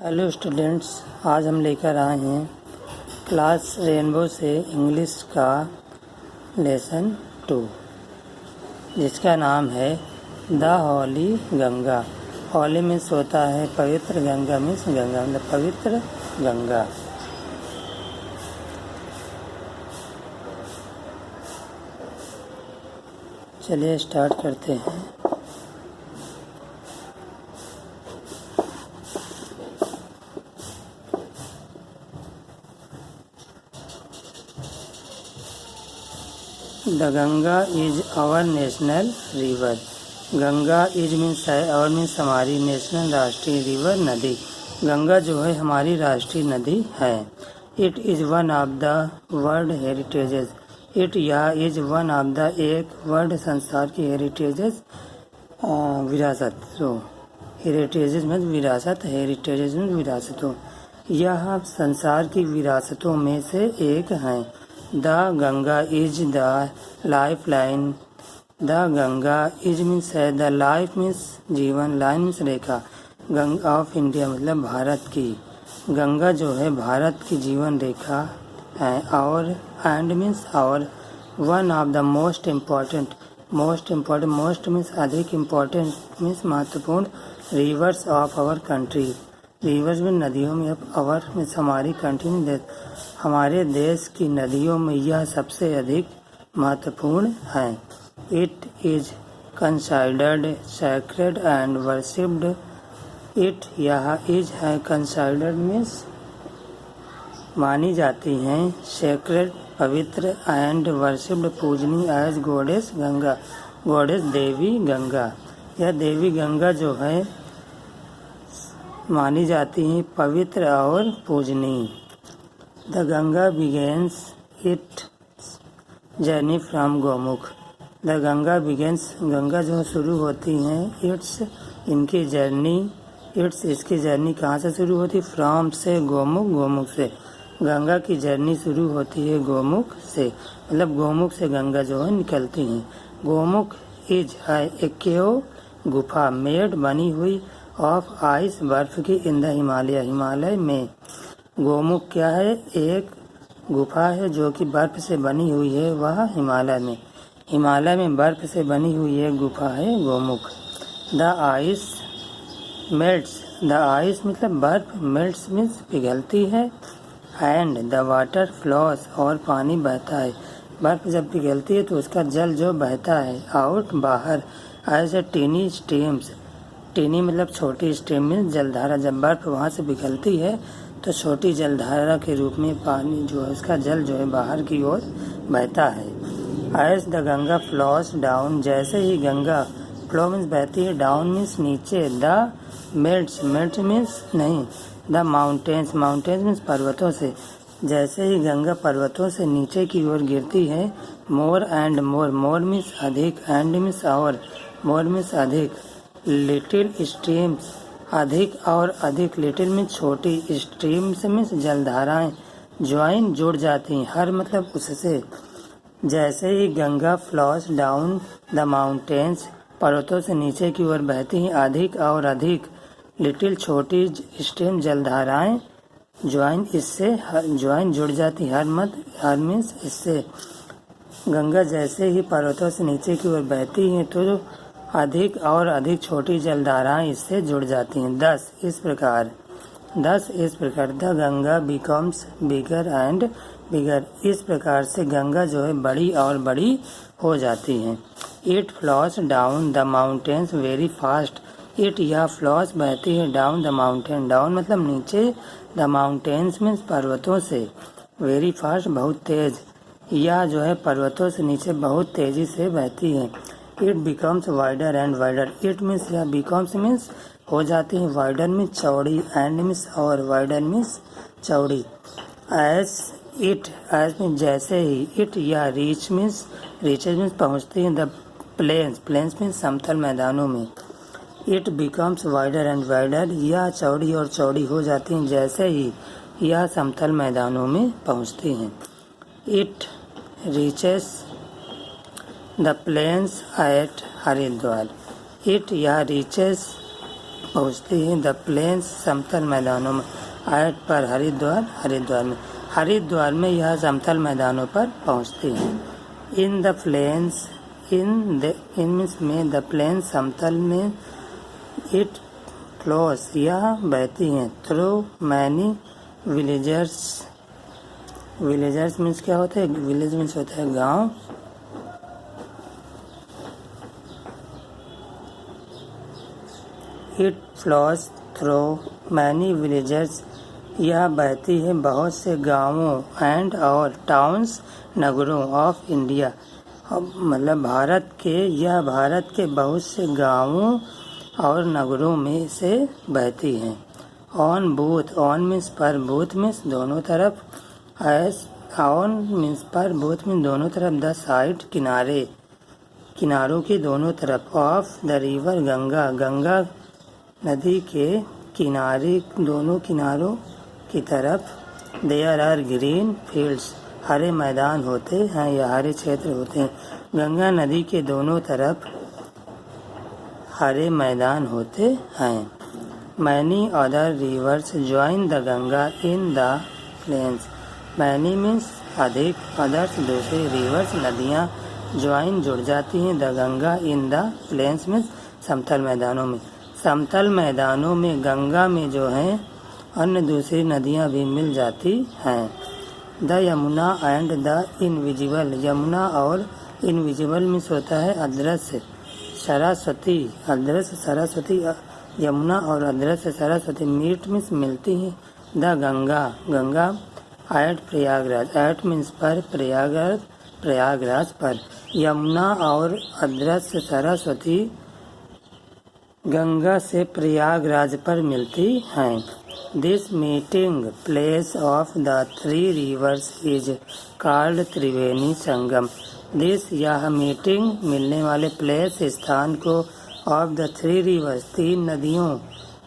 Hello students, आज हम लेकर आए हैं क्लास रेनबो से इंग्लिश का लेसन 2 जिसका नाम है the holy Ganga. Holy means होता है पवित्र, गंगा मीन्स गंगा मतलब पवित्र गंगा। चलिए स्टार्ट करते हैं। The Ganga is our national river. Ganga is means है, आवर मीन्स हमारी, नेशनल राष्ट्रीय, रिवर नदी। गंगा जो है हमारी राष्ट्रीय नदी है। It is one of the world heritages. It या इज वन ऑफ द एक वर्ल्ड संसार की हेरिटेजेस विरासत। तो हेरिटेजेस मीन्स विरासत, हेरिटेजेस मीन्स विरासतों। यह संसार की विरासतों में से एक है। The Ganga is the life line. The Ganga is means है, द लाइफ मीन्स जीवन, line means Rekha, Ganga of India मतलब भारत की। गंगा जो है भारत की जीवन रेखा है। और एंड मीन्स और one of the most important most means अधिक, इम्पॉर्टेंट मीन्स महत्वपूर्ण, rivers of our country. Rivers में नदियों में, आवर मीन्स हमारी, कंट्री में हमारे देश की नदियों में यह सबसे अधिक महत्वपूर्ण है। It is considered sacred and worshipped. It यह इज है, कंसाइडर्ड मीन्स मानी जाती हैं, सैक्रेड पवित्र, एंड वर्शिप्ड पूजनी, एज गॉडेस गंगा, गॉडेस देवी गंगा। यह देवी गंगा जो है मानी जाती हैं पवित्र और पूजनीय। The Ganga begins it journey from Gomukh. The Ganga begins, Ganga जो शुरू होती हैं, इट्स इनकी जर्नी, इट्स इसकी जर्नी कहाँ से शुरू होती है? फ्रॉम से, गोमुख, गोमुख से। गंगा की जर्नी शुरू होती है गोमुख से, मतलब गोमुख से गंगा जो है निकलती हैं। गोमुख इज है एक केव गुफा, मेड बनी हुई, ऑफ आइस बर्फ की, इन द हिमालय हिमालय में। गोमुख क्या है? एक गुफा है जो कि बर्फ से बनी हुई है, वह हिमालय में बर्फ से बनी हुई एक गुफा है Gomukh. The ice melts, the ice मतलब बर्फ, मेल्ट्स मीन्स पिघलती है, एंड द वाटर फ्लोस और पानी बहता है। बर्फ जब पिघलती है तो उसका जल जो बहता है आउट बाहर, as a tiny streams. Tiny मतलब छोटी, स्ट्रीम में जलधारा। जब बर्फ वहाँ से पिघलती है तो छोटी जलधारा के रूप में पानी जो है, उसका जल जो है बाहर की ओर बहता है। As the Ganga flows down, जैसे ही गंगा फ्लो मीन्स बहती है, डाउन मीन्स नीचे, द मेल्ट्स, मेल्ट मीन्स नहीं, द माउंटेन्स, माउंटेन्स मीन्स पर्वतों से। जैसे ही गंगा पर्वतों से नीचे की ओर गिरती है, more and more, more means अधिक, एंड मीन्स और, मोर मीन्स अधिक, लिटिल स्ट्रीम्स अधिक और अधिक, लिटिल मीन्स छोटी, स्ट्रीम्स मीन्स जलधाराएं, ज्वाइन जुड़ जाती हैं, हर मतलब उससे। जैसे ही Ganga flows down the mountains, पर्वतों से नीचे की ओर बहती हैं अधिक और अधिक, लिटिल छोटी स्ट्रीम जलधाराएं, ज्वाइन इससे, ज्वाइन जुड़ जाती, हर मीन्स इससे। गंगा जैसे ही पर्वतों से नीचे की ओर बहती हैं तो अधिक और अधिक छोटी जलधाराएं इससे जुड़ जाती हैं। दस इस प्रकार the Ganga becomes bigger and bigger, इस प्रकार से गंगा जो है बड़ी और बड़ी हो जाती है। It floss down the mountains very fast. It यह फ्लॉस बहती है डाउन द माउंटेन, डाउन मतलब नीचे, द माउंटेन्स मीन्स पर्वतों से, वेरी फास्ट बहुत तेज, यह जो है पर्वतों से नीचे बहुत तेजी से बहती है। It becomes wider and wider, it means या बिकम्स मीन्स हो जाती है, वाइडर मीन्स चौड़ी, एंड मीन्स और, वाइडर मीन्स चौड़ी। एज इट, एज मीन्स जैसे ही, इट या रीच मीन्स, रीचेज मीन्स पहुँचती है, द प्लेन्स, प्लेन्स मीन्स समतल मैदानों में। It becomes wider and wider, यह चौड़ी और चौड़ी हो जाती हैं जैसे ही यह समतल मैदानों में पहुँचती हैं। It reaches the plains at Haridwar, it या रीचेस पहुँचती है। द प्लेन्स समतल मैदानों में। एट पर हरिद्वार में यह समतल मैदानों पर पहुँचती है। इन द प्लेन्स इन में द प्लेन्स समतल में। इट फ्लोस यह बहती हैं। थ्रू मैनी विलेजर्स मीन्स क्या होता है? विलेज मीन्स होता है गांव। It flows through many villagers यह बहती है बहुत से गांवों एंड और टाउन्स नगरों ऑफ इंडिया मतलब भारत के बहुत से गांवों और नगरों में से बहती हैं। ऑन मीन्स पर, बोथ मीन्स दोनों तरफ। ऑन मीन्स पर, बोथ मीन्स दोनों तरफ। द साइड किनारों के दोनों तरफ। ऑफ द रिवर गंगा नदी के किनारे दोनों किनारों की तरफ। देयर आर ग्रीन फील्ड्स हरे मैदान होते हैं या हरे क्षेत्र होते हैं। गंगा नदी के दोनों तरफ हरे मैदान होते हैं। Many other rivers join the Ganga in the plains. Many means अधिक, अदर्स दूसरे, रिवर्स नदियाँ, ज्वाइन जुड़ जाती हैं, the Ganga in the plains means समतल मैदानों में। समतल मैदानों में गंगा में जो है अन्य दूसरी नदियाँ भी मिल जाती हैं। The Yamuna and the invisible. Yamuna और इनविजिबल मीन्स होता है अदृश्य। सरस्वती यमुना और अदृश्य सरस्वती मीट मीन्स मिलती हैं। The Ganga at Prayagraj. At means पर, प्रयागराज पर। यमुना और अदृश्य सरस्वती गंगा से प्रयागराज पर मिलती हैं। This meeting place of the three reverse is called Triveni Sangam. This यह मीटिंग मिलने वाले प्लेस स्थान को ऑफ द थ्री रिवर्स तीन नदियों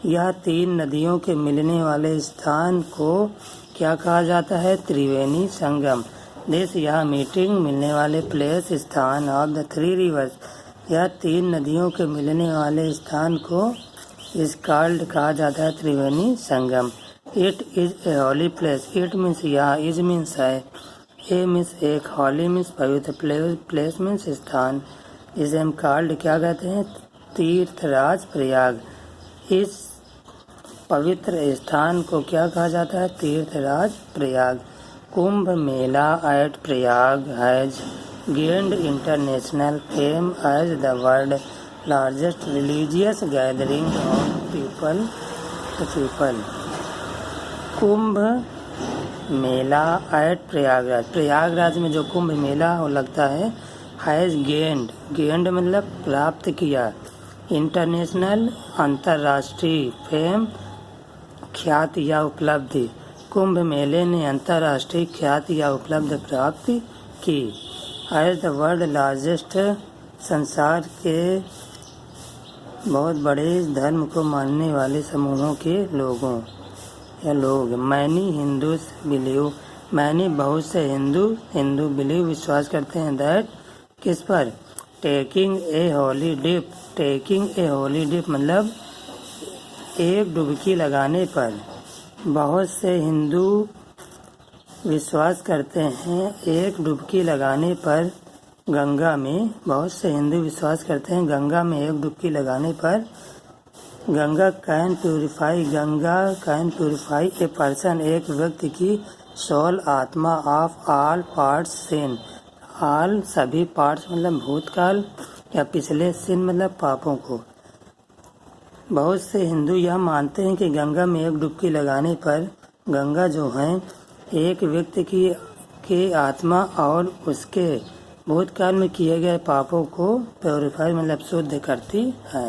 यह तीन नदियों के मिलने वाले स्थान को क्या कहा जाता है? त्रिवेणी संगम। दिस यह मीटिंग मिलने वाले प्लेस स्थान ऑफ द थ्री रिवर्स यह तीन नदियों के मिलने वाले स्थान को इस कॉल्ड कहा जाता है Triveni Sangam. It is a holy place. It means यह, इज मीन्स है, ए मीन्स एक, हॉली मीन्स पवित्र, प्लेस मीन्स स्थान। इसे हम कॉल्ड क्या कहते हैं? तीर्थराज प्रयाग। इस पवित्र स्थान को क्या कहा जाता है? Tirthraj Prayag. Kumbh Mela at Prayag has gained international fame as the world's largest religious gathering of people. Kumbh Mela at Prayagraj में जो कुंभ मेला लगता है, हैज गेंड मतलब प्राप्त किया, इंटरनेशनल अंतर्राष्ट्रीय, फेम ख्याति या उपलब्धि। कुंभ मेले ने अंतर्राष्ट्रीय ख्याति या उपलब्धि प्राप्त की। एज द वर्ल्ड लार्जेस्ट संसार के बहुत बड़े धर्म को मानने वाले समूहों के लोग। Many Hindus believe. मैनी बहुत से हिंदू बिलीव विश्वास करते हैं। दैट किस पर? टेकिंग ए होली डिप मतलब एक डुबकी लगाने पर। बहुत से हिंदू विश्वास करते हैं एक डुबकी लगाने पर गंगा में। बहुत से हिंदू विश्वास करते हैं गंगा में एक डुबकी लगाने पर Ganga can purify a person एक व्यक्ति की सोल आत्मा of all parts sin. All सभी पार्ट्स मतलब भूतकाल या पिछले, सिन मतलब पापों को। बहुत से हिंदू यह मानते हैं कि गंगा में एक डुबकी लगाने पर गंगा जो है एक व्यक्ति की आत्मा और उसके भूतकाल में किए गए पापों को प्योरीफाई मतलब शुद्ध करती है।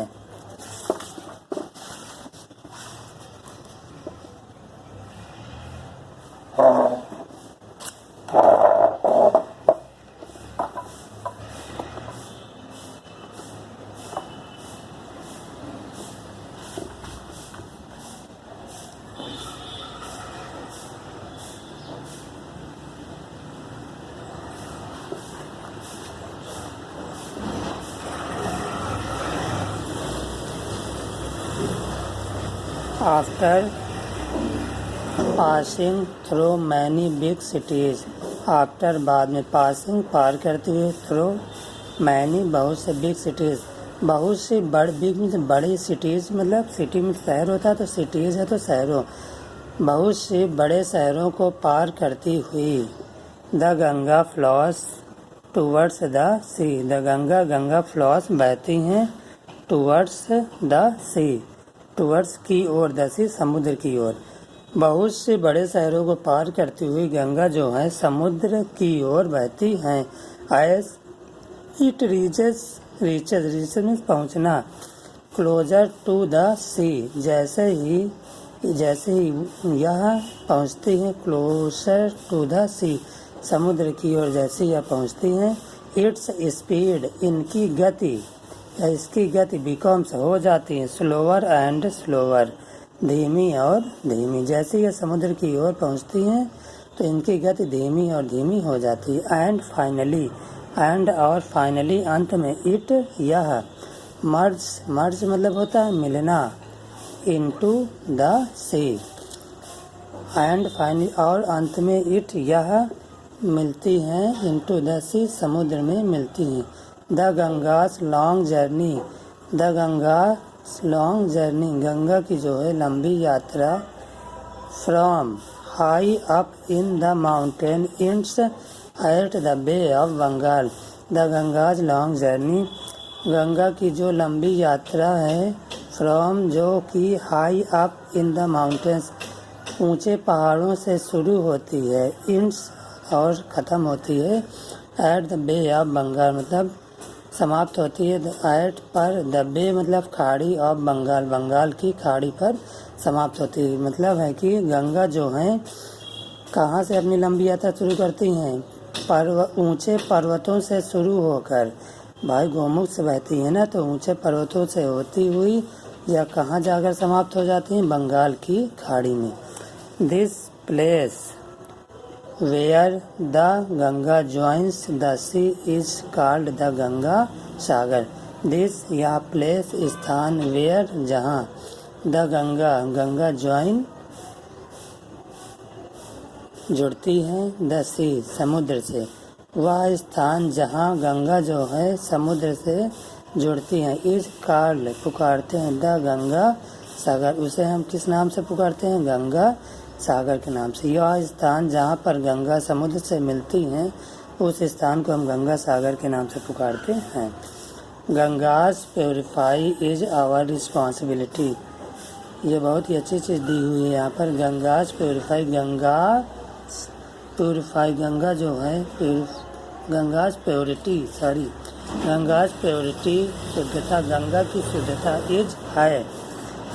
After passing through many big cities, after बाद में, पासिंग पार करते हुए, थ्रू मैनी बहुत से, बिग सिटीज़ बहुत सी, बिग में बड़ी सिटीज़ मतलब सिटी में शहर होता है तो सिटीज़ है तो शहरों, बहुत से बड़े शहरों को पार करती हुई। The Ganga flows towards the sea, the Ganga flows बहती हैं टूवर्ड्स द सी, टूवर्ड्स की ओर, द सी समुद्र की ओर। बहुत से बड़े शहरों को पार करती हुई गंगा जो है समुद्र की ओर बहती हैं। एज इट रीचेस में पहुँचना, क्लोजर टू द सी जैसे ही यह पहुँचती हैं, क्लोजर टू द सी समुद्र की ओर जैसे यह पहुँचती हैं। इट्स स्पीड इनकी गति या इसकी गति बिकम्स हो जाती है, स्लोअर एंड स्लोअर धीमी और धीमी। जैसे यह समुद्र की ओर पहुँचती हैं तो इनकी गति धीमी और धीमी हो जाती है। एंड फाइनली अंत में, इट यह, मर्ज मतलब होता है मिलना, into the sea, and finally और अंत में, इट यह मिलती हैं, इनटू द सी समुद्र में मिलती हैं। The Ganga's long journey, the Ganga's long journey Ganga की जो है लंबी यात्रा, from high up in the mountain ends at the bay of Bengal, the Ganga's long journey Ganga की जो लंबी यात्रा है, फ्रॉम जो कि high up in the mountains ऊंचे पहाड़ों से शुरू होती है, इंड्स और ख़त्म होती है at the bay of Bengal मतलब समाप्त होती है एट पर, द बे मतलब खाड़ी ऑफ बंगाल, बंगाल की खाड़ी पर समाप्त होती है। मतलब है कि गंगा जो है कहाँ से अपनी लंबी यात्रा शुरू करती हैं, ऊंचे पर्वतों से शुरू होकर, भाई गोमुख से बहती है ना, तो ऊंचे पर्वतों से होती हुई या कहाँ जाकर समाप्त हो जाती हैं, बंगाल की खाड़ी में। This place where the Ganga joins the sea is called the Ganga Sagar. This यह प्लेस स्थान, वेयर जहाँ, द गंगा ज्वाइन जुड़ती है, द सी समुद्र से, वह स्थान जहाँ गंगा जो है समुद्र से जुड़ती हैं, इज कॉल्ड पुकारते हैं, द गंगा सागर, उसे हम किस नाम से पुकारते हैं, गंगा सागर के नाम से। यह स्थान जहाँ पर गंगा समुद्र से मिलती हैं उस स्थान को हम गंगा सागर के नाम से पुकारते हैं। गंगाज प्योरीफाई इज आवर रिस्पॉन्सिबिलिटी, ये बहुत ही अच्छी चीज़ दी हुई है यहाँ पर। गंगाज प्योरीफाई, गंगा जो है गंगाज प्योरिटी शुद्धता, गंगा की शुद्धता इज है,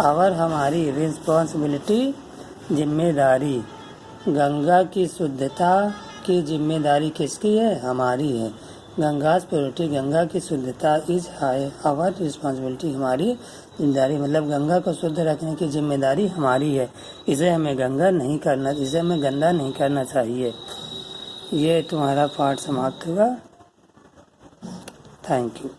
आवर हमारी, रिस्पॉन्सिबिलिटी जिम्मेदारी, गंगा की शुद्धता की जिम्मेदारी किसकी है, हमारी है। गंगाज प्योरिटी गंगा की शुद्धता इज है, आवर रिस्पॉन्सिबिलिटी हमारी जिम्मेदारी, मतलब गंगा को शुद्ध रखने की जिम्मेदारी हमारी है, इसे हमें गंदा नहीं करना चाहिए। ये तुम्हारा पाठ समाप्त हुआ। Thank you.